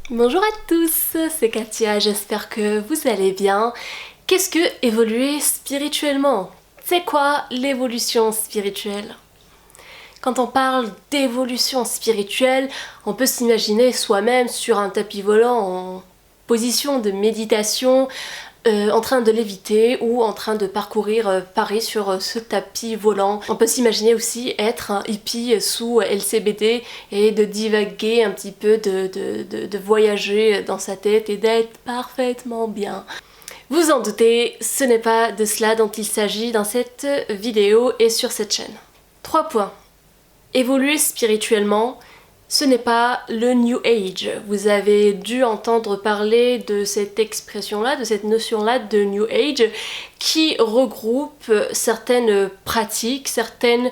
Bonjour à tous, c'est Katia, j'espère que vous allez bien. Qu'est-ce que évoluer spirituellement? C'est quoi l'évolution spirituelle? Quand on parle d'évolution spirituelle, on peut s'imaginer soi-même sur un tapis volant en position de méditation, en train de léviter ou en train de parcourir Paris sur ce tapis volant. On peut s'imaginer aussi être un hippie sous LCBD et de divaguer un petit peu, de voyager dans sa tête et d'être parfaitement bien. Vous en doutez, ce n'est pas de cela dont il s'agit dans cette vidéo et sur cette chaîne. 3 points. Évoluer spirituellement, ce n'est pas le New Age. Vous avez dû entendre parler de cette expression-là, de cette notion-là de New Age, qui regroupe certaines pratiques, certaines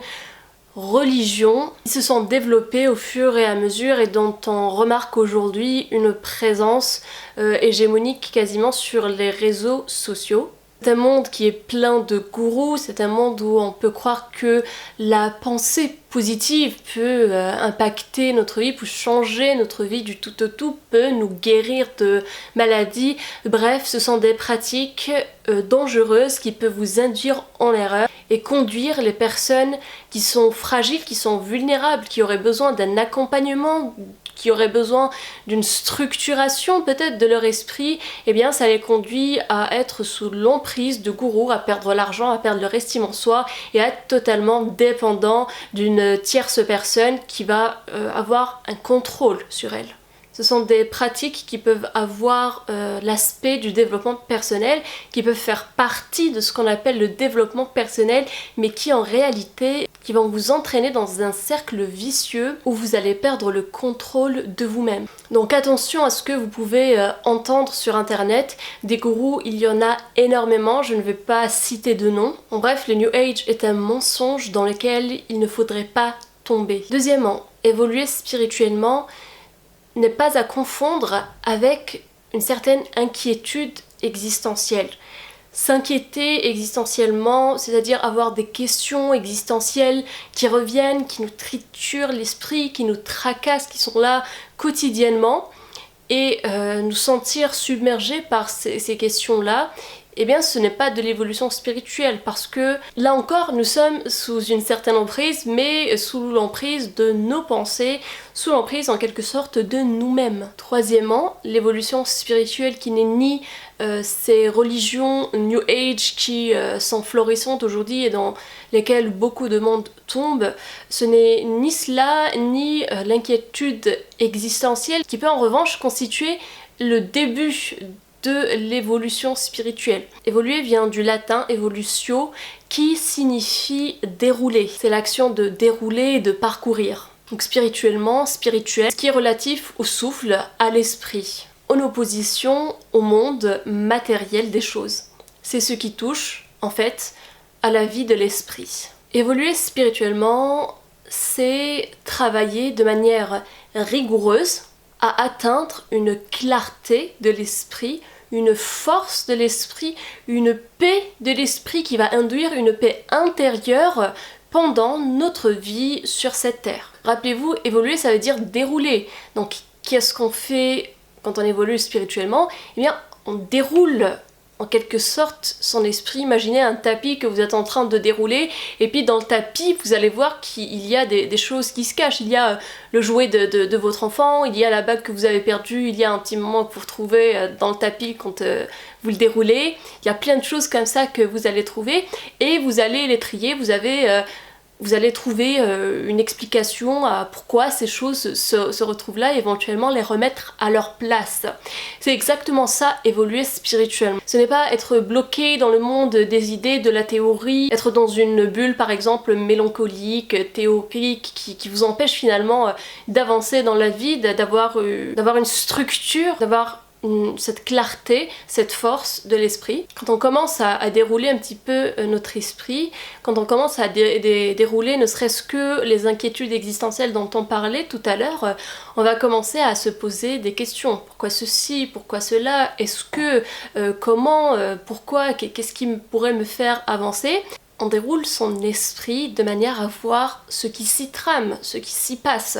religions qui se sont développées au fur et à mesure et dont on remarque aujourd'hui une présence hégémonique quasiment sur les réseaux sociaux. C'est un monde qui est plein de gourous, c'est un monde où on peut croire que la pensée positive peut impacter notre vie, peut changer notre vie du tout au tout, peut nous guérir de maladies. Bref, ce sont des pratiques dangereuses qui peuvent vous induire en erreur et conduire les personnes qui sont fragiles, qui sont vulnérables, qui auraient besoin d'un accompagnement, qui auraient besoin d'une structuration peut-être de leur esprit, eh bien ça les conduit à être sous l'emprise de gourous, à perdre l'argent, à perdre leur estime en soi et à être totalement dépendant d'une tierce personne qui va avoir un contrôle sur elle. Ce sont des pratiques qui peuvent avoir l'aspect du développement personnel, qui peuvent faire partie de ce qu'on appelle le développement personnel, mais qui en réalité qui vont vous entraîner dans un cercle vicieux où vous allez perdre le contrôle de vous-même. Donc attention à ce que vous pouvez entendre sur internet. Des gourous, il y en a énormément, je ne vais pas citer de nom. En bref, le New Age est un mensonge dans lequel il ne faudrait pas tomber. Deuxièmement, évoluer spirituellement n'est pas à confondre avec une certaine inquiétude existentielle. S'inquiéter existentiellement, c'est-à-dire avoir des questions existentielles qui reviennent, qui nous triturent l'esprit, qui nous tracassent, qui sont là quotidiennement, et nous sentir submergés par ces questions-là, eh bien ce n'est pas de l'évolution spirituelle parce que là encore nous sommes sous une certaine emprise mais sous l'emprise de nos pensées, sous l'emprise en quelque sorte de nous-mêmes. Troisièmement, l'évolution spirituelle qui n'est ni ces religions New Age qui sont florissantes aujourd'hui et dans lesquelles beaucoup de monde tombe, ce n'est ni cela ni l'inquiétude existentielle qui peut en revanche constituer le début de l'évolution spirituelle. Évoluer vient du latin evolutio qui signifie dérouler. C'est l'action de dérouler et de parcourir. Donc spirituellement, spirituel, ce qui est relatif au souffle, à l'esprit, en opposition au monde matériel des choses. C'est ce qui touche, en fait, à la vie de l'esprit. Évoluer spirituellement, c'est travailler de manière rigoureuse à atteindre une clarté de l'esprit, une force de l'esprit, une paix de l'esprit qui va induire une paix intérieure pendant notre vie sur cette terre. Rappelez-vous, évoluer ça veut dire dérouler. Donc qu'est-ce qu'on fait quand on évolue spirituellement? Eh bien, on déroule en quelque sorte son esprit. Imaginez un tapis que vous êtes en train de dérouler et puis dans le tapis vous allez voir qu'il y a des choses qui se cachent. Il y a le jouet de votre enfant, il y a la bague que vous avez perdue, il y a un petit moment que vous retrouvez dans le tapis quand vous le déroulez. Il y a plein de choses comme ça que vous allez trouver et vous allez les trier. Vous allez trouver une explication à pourquoi ces choses se retrouvent là et éventuellement les remettre à leur place. C'est exactement ça, évoluer spirituellement. Ce n'est pas être bloqué dans le monde des idées, de la théorie, être dans une bulle par exemple mélancolique, théorique, qui vous empêche finalement d'avancer dans la vie, d'avoir une structure, d'avoir cette clarté, cette force de l'esprit. Quand on commence à dérouler un petit peu notre esprit, quand on commence à dérouler ne serait-ce que les inquiétudes existentielles dont on parlait tout à l'heure, on va commencer à se poser des questions. Pourquoi ceci? Pourquoi cela? Est-ce que? Comment? Pourquoi? Qu'est-ce qui pourrait me faire avancer? On déroule son esprit de manière à voir ce qui s'y trame, ce qui s'y passe.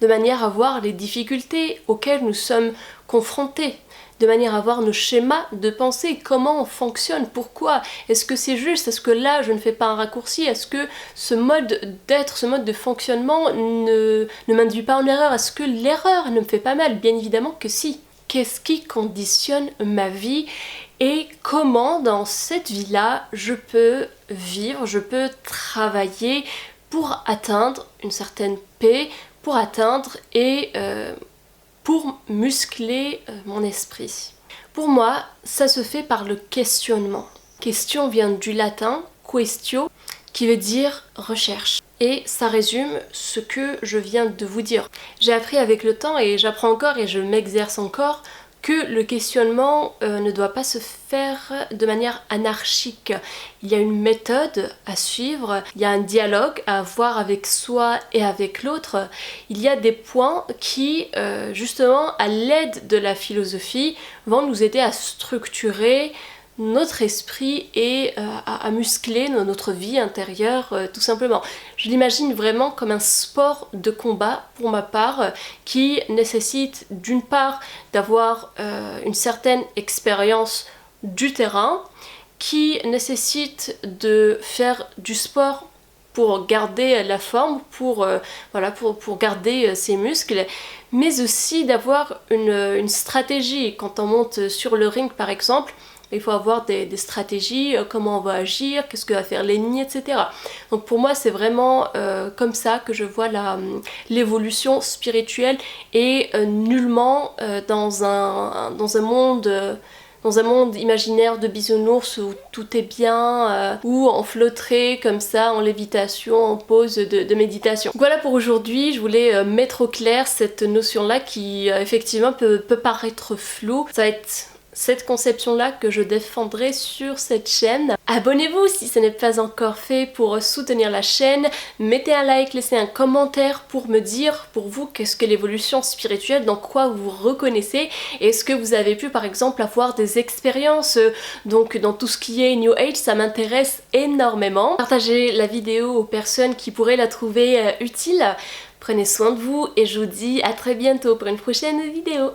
de manière à voir les difficultés auxquelles nous sommes confrontés, de manière à voir nos schémas de pensée, comment on fonctionne, pourquoi, est-ce que c'est juste, est-ce que là je ne fais pas un raccourci, est-ce que ce mode d'être, ce mode de fonctionnement ne m'induit pas en erreur, est-ce que l'erreur ne me fait pas mal? Bien évidemment que si. Qu'est-ce qui conditionne ma vie et comment dans cette vie-là je peux vivre, je peux travailler pour atteindre une certaine paix, pour atteindre et pour muscler mon esprit. Pour moi, ça se fait par le questionnement. Question vient du latin quaestio, qui veut dire recherche. Et ça résume ce que je viens de vous dire. J'ai appris avec le temps et j'apprends encore et je m'exerce encore que le questionnement ne doit pas se faire de manière anarchique. Il y a une méthode à suivre, il y a un dialogue à avoir avec soi et avec l'autre. Il y a des points qui, justement, à l'aide de la philosophie, vont nous aider à structurer notre esprit et à muscler notre vie intérieure tout simplement. Je l'imagine vraiment comme un sport de combat pour ma part qui nécessite d'une part d'avoir une certaine expérience du terrain, qui nécessite de faire du sport pour garder la forme, pour garder ses muscles, mais aussi d'avoir une stratégie. Quand on monte sur le ring par exemple, il faut avoir des stratégies, comment on va agir, qu'est-ce que va faire l'ennemi, etc. Donc pour moi c'est vraiment comme ça que je vois l'évolution spirituelle et nullement dans un monde imaginaire de bisounours où tout est bien, où on flotterait comme ça en lévitation, en pause de méditation. Voilà pour aujourd'hui, je voulais mettre au clair cette notion-là qui effectivement peut paraître floue. Ça va être cette conception-là que je défendrai sur cette chaîne. Abonnez-vous si ce n'est pas encore fait pour soutenir la chaîne. Mettez un like, laissez un commentaire pour me dire pour vous qu'est-ce que l'évolution spirituelle, dans quoi vous vous reconnaissez. Est-ce que vous avez pu par exemple avoir des expériences donc dans tout ce qui est New Age, ça m'intéresse énormément. Partagez la vidéo aux personnes qui pourraient la trouver utile. Prenez soin de vous et je vous dis à très bientôt pour une prochaine vidéo.